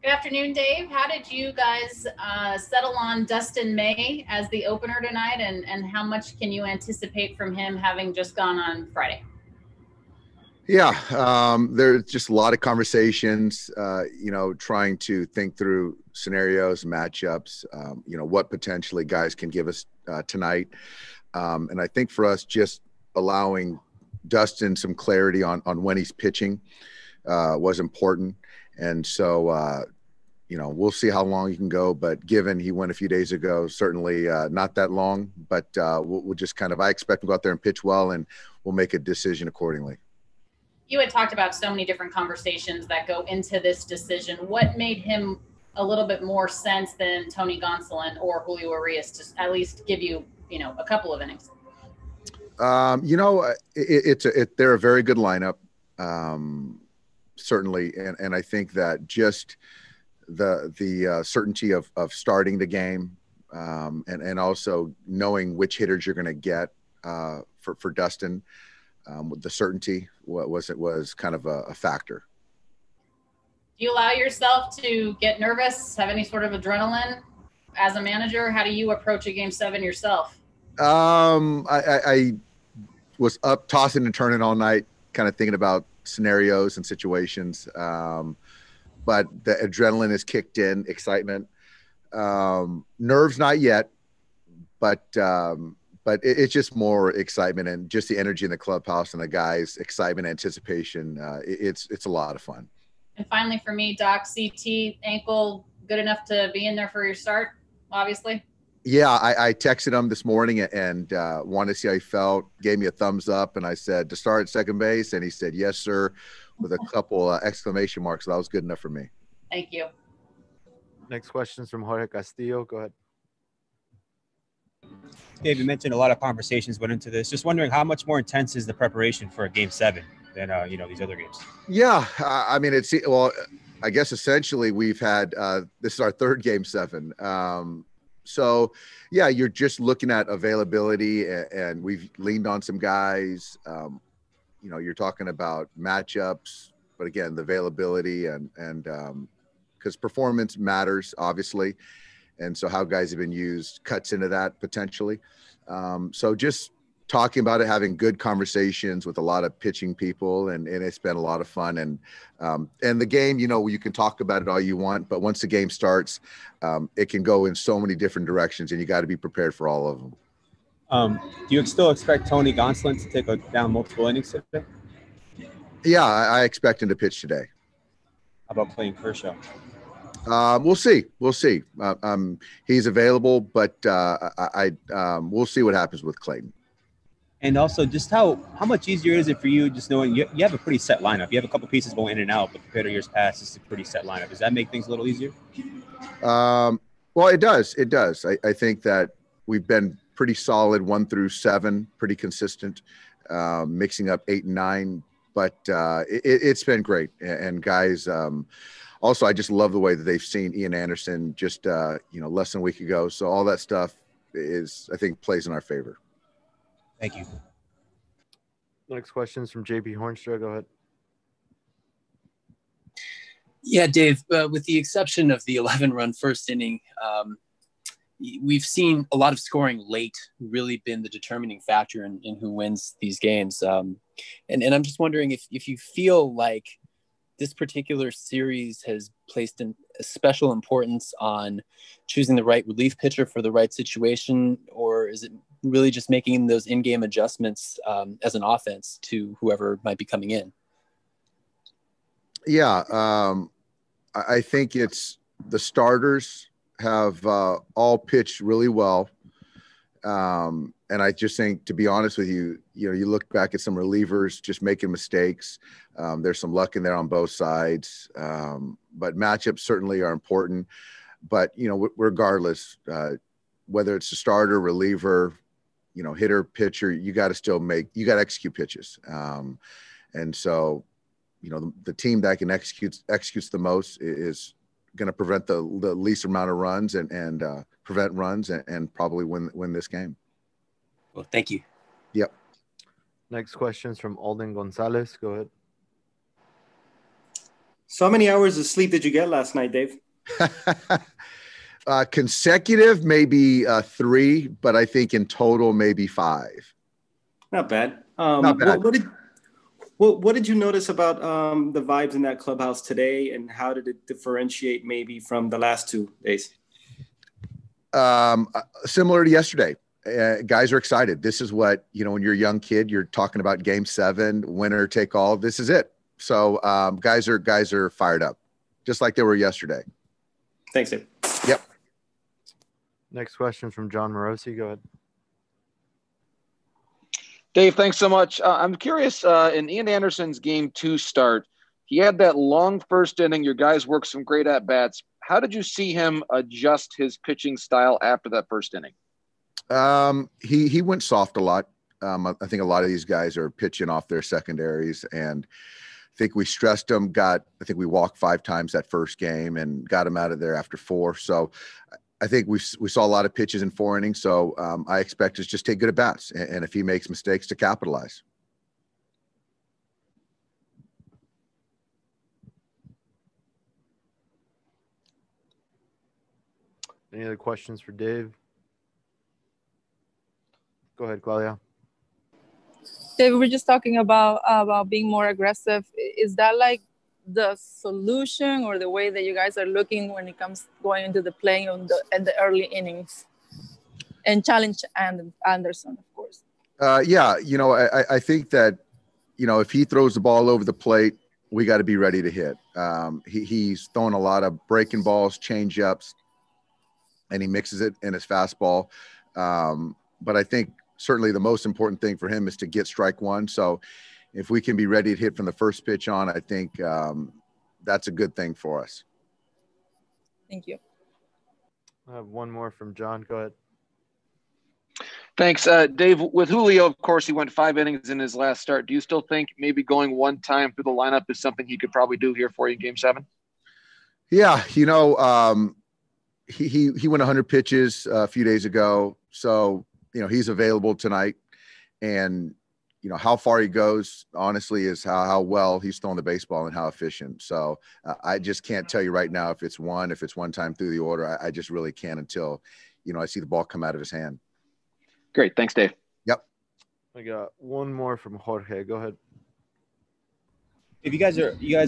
Good afternoon, Dave. How did you guys settle on Dustin May as the opener tonight, and how much can you anticipate from him having just gone on Friday? Yeah, there's just a lot of conversations, trying to think through scenarios, matchups, what potentially guys can give us tonight. And I think for us, just allowing Dustin some clarity on when he's pitching was important. And so, we'll see how long he can go. But given he went a few days ago, certainly not that long. But we'll just I expect him to go out there and pitch well, and we'll make a decision accordingly. You had talked about so many different conversations that go into this decision. What made him a little bit more sense than Tony Gonsolin or Julio Urias to at least give you, a couple of innings? They're a very good lineup, certainly, and I think that just the certainty of starting the game, and also knowing which hitters you're going to get for Dustin, with the certainty was kind of a factor. Do you allow yourself to get nervous, have any sort of adrenaline as a manager? How do you approach a Game 7 yourself? I was up tossing and turning all night, kind of thinking about scenarios and situations. But the adrenaline is kicked in, excitement. Nerves, not yet, but it's just more excitement and just the energy in the clubhouse and the guys' excitement, anticipation. It's a lot of fun. And finally, for me, Doc, CT ankle good enough to be in there for your start, obviously? Yeah, I texted him this morning and wanted to see how he felt, gave me a thumbs up, and I said to start at second base, and he said, yes, sir, with a couple exclamation marks. So that was good enough for me. Thank you. Next question is from Jorge Castillo. Go ahead. Dave, you mentioned a lot of conversations went into this. Just wondering how much more intense is the preparation for a Game 7 than these other games? Yeah, I guess essentially we've had this is our third Game 7. So yeah, you're just looking at availability, and we've leaned on some guys. You're talking about matchups, but again, the availability and because performance matters, obviously. And so how guys have been used cuts into that potentially. So just talking about it, having good conversations with a lot of pitching people, and it's been a lot of fun. And the game, you can talk about it all you want, but once the game starts, it can go in so many different directions, and you got to be prepared for all of them. Do you still expect Tony Gonsolin to take down multiple innings today? Yeah, I expect him to pitch today. How about playing Kershaw? We'll see. He's available, but we'll see what happens with Clayton. And also, just how much easier is it for you just knowing you have a pretty set lineup? You have a couple pieces going in and out, but compared to years past, it's a pretty set lineup. Does that make things a little easier? Well, it does. It does. I think that we've been pretty solid 1 through 7, pretty consistent, mixing up 8 and 9. But it's been great. And guys, also, I just love the way that they've seen Ian Anderson just, less than a week ago. So all that stuff I think, plays in our favor. Thank you. Next question is from JP Hoornstra. Go ahead. Yeah, Dave, with the exception of the 11-run first inning, we've seen a lot of scoring late really been the determining factor in who wins these games. And I'm just wondering if you feel like this particular series has placed a special importance on choosing the right relief pitcher for the right situation, or is it really just making those in-game adjustments as an offense to whoever might be coming in? Yeah, I think it's the starters have all pitched really well. And I just think, to be honest with you, you look back at some relievers just making mistakes. There's some luck in there on both sides. But matchups certainly are important. But, regardless, whether it's a starter, reliever, hitter, pitcher, you got to execute pitches. And so, the team that can executes the most is going to prevent the least amount of runs and prevent runs and probably win this game. Well, thank you. Yep. Next question is from Alden Gonzalez. Go ahead. So how many hours of sleep did you get last night, Dave? Consecutive, maybe 3, but I think in total, maybe 5. Not bad. Not bad. What did you notice about the vibes in that clubhouse today, and how did it differentiate maybe from the last 2 days? Similar to yesterday. Guys are excited. This is what, when you're a young kid, you're talking about game 7, winner take all. This is it. So guys are fired up, just like they were yesterday. Thanks, Dave. Yep. Next question from Jon Morosi. Go ahead. Dave, thanks so much. I'm curious, in Ian Anderson's game 2 start, he had that long first inning. Your guys worked some great at-bats. How did you see him adjust his pitching style after that first inning? He went soft a lot. I think a lot of these guys are pitching off their secondaries, and I think we stressed them. I think we walked 5 times that first game and got him out of there after 4. So I think we saw a lot of pitches in 4 innings. So I expect us just take good at bats, and if he makes mistakes, to capitalize. Any other questions for Dave? Go ahead, Claudia. Dave, we were just talking about being more aggressive. Is that like the solution, or the way that you guys are looking when it comes going into the playing in the early innings, and challenge Anderson, of course? Yeah, I think that, if he throws the ball over the plate, we got to be ready to hit. He's throwing a lot of breaking balls, change ups, and he mixes it in his fastball. But I think certainly the most important thing for him is to get strike 1. So if we can be ready to hit from the first pitch on, I think that's a good thing for us. Thank you. I have one more from John. Go ahead. Thanks. Dave, with Julio, of course, he went 5 innings in his last start. Do you still think maybe going 1 time through the lineup is something he could probably do here for you in game 7? Yeah. He went 100 pitches a few days ago. So, he's available tonight, and how far he goes, honestly, is how well he's throwing the baseball and how efficient. So I just can't tell you right now if it's 1 time through the order. I just really can't until, I see the ball come out of his hand. Great. Thanks, Dave. Yep. I got one more from Jorge. Go ahead. If you guys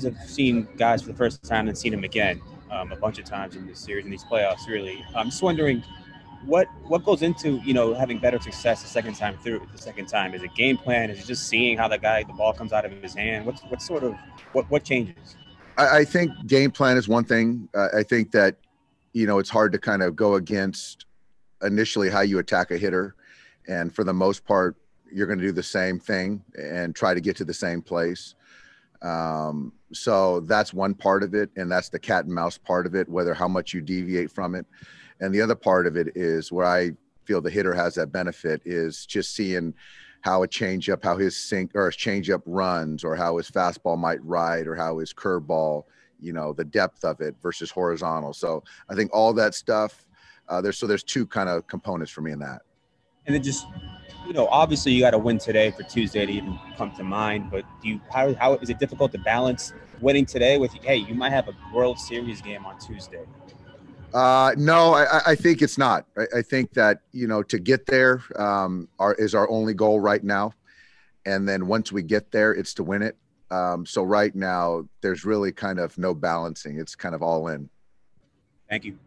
have seen guys for the first time and seen them again a bunch of times in this series, in these playoffs, really, I'm just wondering what goes into having better success the second time through. The second time, is it game plan? Is it just seeing how the ball comes out of his hand? What changes? I think game plan is one thing. I think that it's hard to kind of go against initially how you attack a hitter, and for the most part, you're going to do the same thing and try to get to the same place. So that's one part of it, and that's the cat and mouse part of it, whether how much you deviate from it. And the other part of it is where I feel the hitter has that benefit is just seeing how his changeup runs, or how his fastball might ride, or how his curveball, the depth of it versus horizontal. So I think all that stuff, there's 2 kind of components for me in that. And then just, obviously you got to win today for Tuesday to even come to mind, but how is it difficult to balance winning today with, hey, you might have a World Series game on Tuesday? No, I think it's not. I think that, to get there is our only goal right now. And then once we get there, it's to win it. So right now there's really kind of no balancing. It's kind of all in. Thank you.